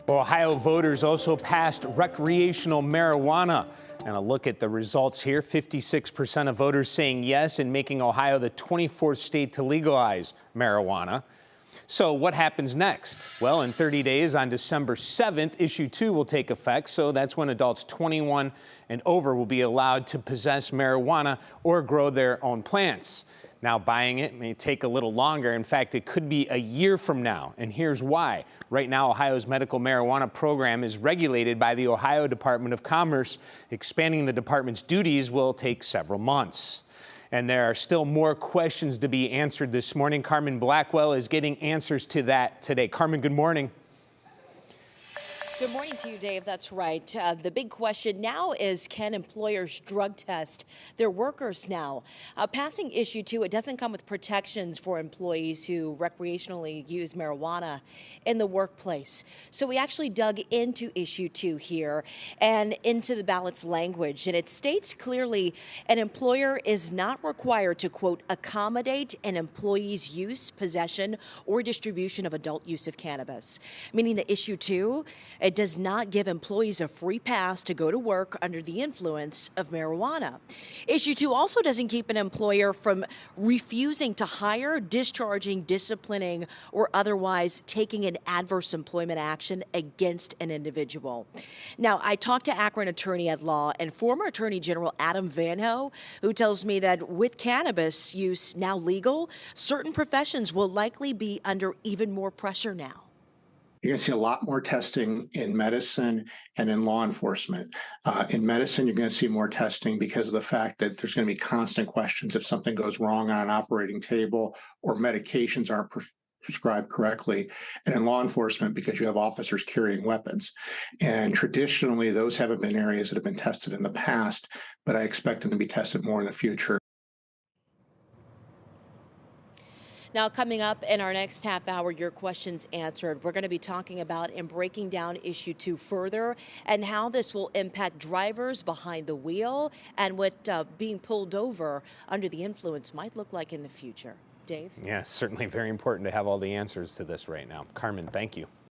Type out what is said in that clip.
Ohio voters also passed recreational marijuana. And a look at the results here, 56% of voters saying yes and making Ohio the 24th state to legalize marijuana. So what happens next? Well, in 30 days on December 7th, issue 2 will take effect. So that's when adults 21 and over will be allowed to possess marijuana or grow their own plants. Now, buying it may take a little longer. In fact, it could be a year from now. And here's why. Right now, Ohio's medical marijuana program is regulated by the Ohio Department of Commerce. Expanding the department's duties will take several months. And there are still more questions to be answered this morning. Carmen Blackwell is getting answers to that today. Carmen, good morning. Good morning to you, Dave. That's right. The big question now is, can employers drug test their workers now? Passing issue 2, it doesn't come with protections for employees who recreationally use marijuana in the workplace. So we actually dug into issue 2 here and into the ballot's language. And it states clearly an employer is not required to, quote, accommodate an employee's use, possession, or distribution of adult use of cannabis. Meaning that issue 2, it does not give employees a free pass to go to work under the influence of marijuana. Issue 2 also doesn't keep an employer from refusing to hire, discharging, disciplining, or otherwise taking an adverse employment action against an individual. Now, I talked to Akron attorney at law and former Attorney General Adam Vanho, who tells me that with cannabis use now legal, certain professions will likely be under even more pressure now. You're going to see a lot more testing in medicine and in law enforcement. In medicine, you're going to see more testing because of the fact that there's going to be constant questions if something goes wrong on an operating table or medications aren't prescribed correctly. And in law enforcement, because you have officers carrying weapons. And traditionally, those haven't been areas that have been tested in the past, but I expect them to be tested more in the future. Now, coming up in our next half hour, your questions answered. We're going to be talking about and breaking down issue 2 further and how this will impact drivers behind the wheel and what being pulled over under the influence might look like in the future. Dave? Yes, certainly very important to have all the answers to this right now. Carmen, thank you.